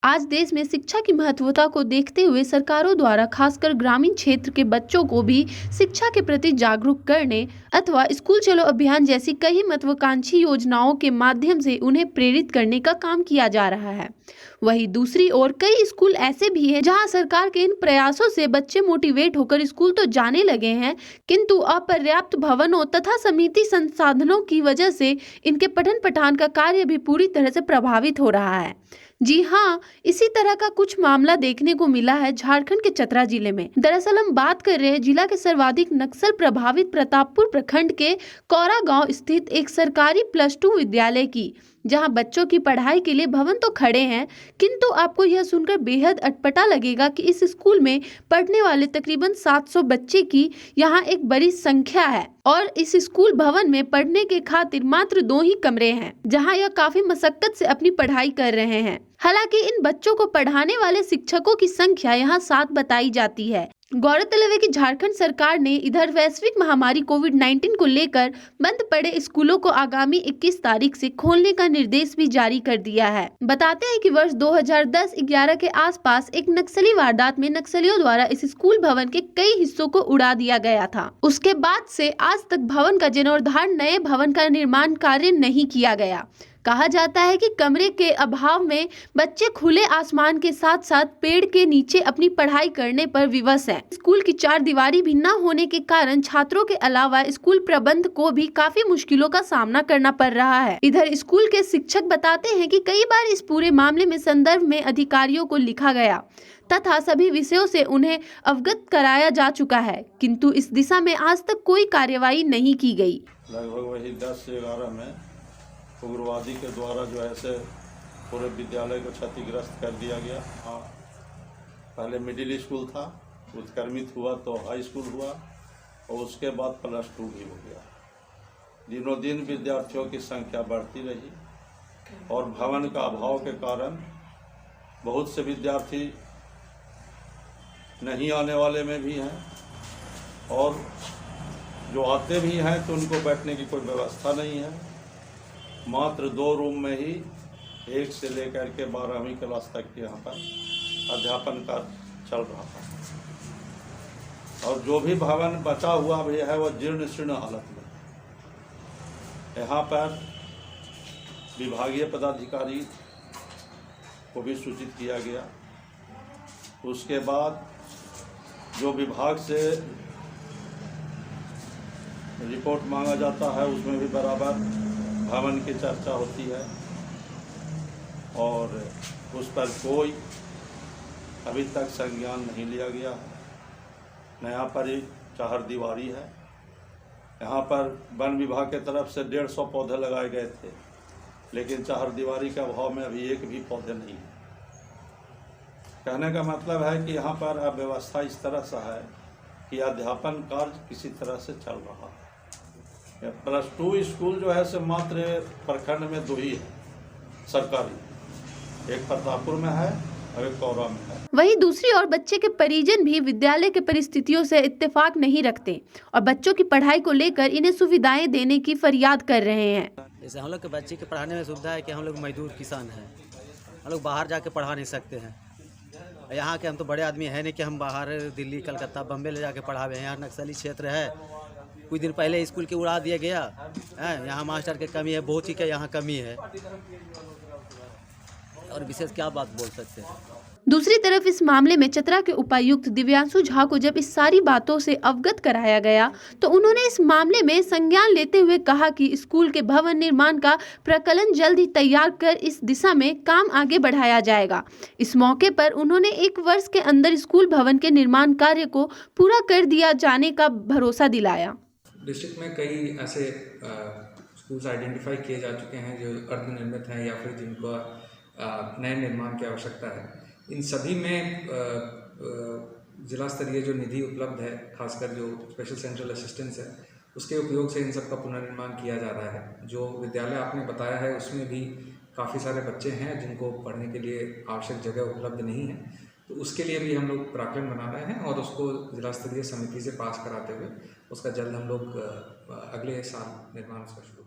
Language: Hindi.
आज देश में शिक्षा की महत्वता को देखते हुए सरकारों द्वारा खासकर ग्रामीण क्षेत्र के बच्चों को भी शिक्षा के प्रति जागरूक करने अथवा स्कूल चलो अभियान जैसी कई महत्वाकांक्षी योजनाओं के माध्यम से उन्हें प्रेरित करने का काम किया जा रहा है। वहीं दूसरी ओर कई स्कूल ऐसे भी हैं जहां सरकार के इन प्रयासों से बच्चे मोटिवेट होकर स्कूल तो जाने लगे हैं, किंतु अपर्याप्त भवनों तथा समिति संसाधनों की वजह से इनके पठन पाठन का कार्य भी पूरी तरह से प्रभावित हो रहा है। जी हाँ, इसी तरह का कुछ मामला देखने को मिला है झारखंड के चतरा जिले में। दरअसल हम बात कर रहे हैं जिला के सर्वाधिक नक्सल प्रभावित प्रतापपुर प्रखंड के कौरा गांव स्थित एक सरकारी +2 विद्यालय की, जहां बच्चों की पढ़ाई के लिए भवन तो खड़े हैं, किंतु आपको यह सुनकर बेहद अटपटा लगेगा कि इस स्कूल में पढ़ने वाले तकरीबन 700 बच्चे की यहाँ एक बड़ी संख्या है और इस स्कूल भवन में पढ़ने के खातिर मात्र 2 ही कमरे हैं, जहां यह काफी मशक्कत से अपनी पढ़ाई कर रहे हैं। हालांकि इन बच्चों को पढ़ाने वाले शिक्षकों की संख्या यहाँ 7 बताई जाती है। गौरतलब है कि झारखंड सरकार ने इधर वैश्विक महामारी कोविड-19 को लेकर बंद पड़े स्कूलों को आगामी 21 तारीख से खोलने का निर्देश भी जारी कर दिया है। बताते हैं कि वर्ष 2010-11 के आसपास एक नक्सली वारदात में नक्सलियों द्वारा इस स्कूल भवन के कई हिस्सों को उड़ा दिया गया था। उसके बाद से आज तक भवन का जीर्णोद्धार, नए भवन का निर्माण कार्य नहीं किया गया। कहा जाता है कि कमरे के अभाव में बच्चे खुले आसमान के साथ साथ पेड़ के नीचे अपनी पढ़ाई करने पर विवश हैं। स्कूल की 4 दीवारी भी न होने के कारण छात्रों के अलावा स्कूल प्रबंध को भी काफी मुश्किलों का सामना करना पड़ रहा है। इधर स्कूल के शिक्षक बताते हैं कि कई बार इस पूरे मामले में संदर्भ में अधिकारियों को लिखा गया तथा सभी विषयों से उन्हें अवगत कराया जा चुका है, किंतु इस दिशा में आज तक कोई कार्यवाही नहीं की गई। लगभग वही 10 से 11 में उग्रवादी के द्वारा जो है से पूरे विद्यालय को क्षतिग्रस्त कर दिया गया। हाँ, पहले मिडिल स्कूल था, उत्क्रमित हुआ तो हाई स्कूल हुआ और उसके बाद +2 भी हो गया। दिनों दिन विद्यार्थियों की संख्या बढ़ती रही और भवन का अभाव के कारण बहुत से विद्यार्थी नहीं आने वाले में भी हैं और जो आते भी हैं तो उनको बैठने की कोई व्यवस्था नहीं है। मात्र 2 रूम में ही 1 से लेकर के 12वीं क्लास तक के यहाँ पर अध्यापन कार्य चल रहा था और जो भी भवन बचा हुआ भी है वह जीर्ण शीर्ण हालत में। यहाँ पर विभागीय पदाधिकारी को भी सूचित किया गया। उसके बाद जो विभाग से रिपोर्ट मांगा जाता है उसमें भी बराबर भवन की चर्चा होती है और उस पर कोई अभी तक संज्ञान नहीं लिया गया है। नया पर ही 4 दीवारी है। यहाँ पर वन विभाग के तरफ से 150 पौधे लगाए गए थे, लेकिन 4 दीवारी के अभाव में अभी एक भी पौधे नहीं है। कहने का मतलब है कि यहाँ पर अब व्यवस्था इस तरह से है कि अध्यापन कार्य किसी तरह से चल रहा है। +2 स्कूल जो है से मात्र प्रखंड में 2 ही है सरकारी, एक प्रतापपुर में है और एक कौरा में है। वहीं दूसरी ओर बच्चे के परिजन भी विद्यालय के परिस्थितियों से इत्तेफाक नहीं रखते और बच्चों की पढ़ाई को लेकर इन्हें सुविधाएं देने की फरियाद कर रहे हैं। जैसे हम लोग के बच्चे के पढ़ाने में सुविधा है कि हम लोग मजदूर किसान हैं, हम लोग बाहर जाके पढ़ा नहीं सकते हैं। यहाँ के हम तो बड़े आदमी है नहीं कि हम बाहर दिल्ली, कलकत्ता, बम्बे ले जाके पढ़ावे। यहाँ नक्सली क्षेत्र है, कुछ दिन पहले स्कूल के उड़ा दिया गया है। यहाँ मास्टर की कमी है, बहुत ही का यहाँ कमी है और विशेष क्या बात बोल सकते हैं। दूसरी तरफ इस मामले में चतरा के उपायुक्त दिव्यांशु झा को जब इस सारी बातों से अवगत कराया गया तो उन्होंने इस मामले में संज्ञान लेते हुए कहा कि स्कूल के भवन निर्माण का प्रकलन जल्द ही तैयार कर इस दिशा में काम आगे बढ़ाया जाएगा। इस मौके पर उन्होंने 1 वर्ष के अंदर स्कूल भवन के निर्माण कार्य को पूरा कर दिया जाने का भरोसा दिलाया। डिस्ट्रिक्ट में कई ऐसे स्कूल्स आइडेंटिफाई किए जा चुके हैं जो अर्धनिर्मित हैं या फिर जिनको नए निर्माण की आवश्यकता है। इन सभी में जिला स्तरीय जो निधि उपलब्ध है, खासकर जो स्पेशल सेंट्रल असिस्टेंस है, उसके उपयोग से इन सब का पुनर्निर्माण किया जा रहा है। जो विद्यालय आपने बताया है उसमें भी काफ़ी सारे बच्चे हैं जिनको पढ़ने के लिए आवश्यक जगह उपलब्ध नहीं है, तो उसके लिए भी हम लोग प्राक्कलन बना रहे हैं और उसको जिला स्तरीय समिति से पास कराते हुए उसका जल्द हम लोग अगले साल निर्माण उसका शुरू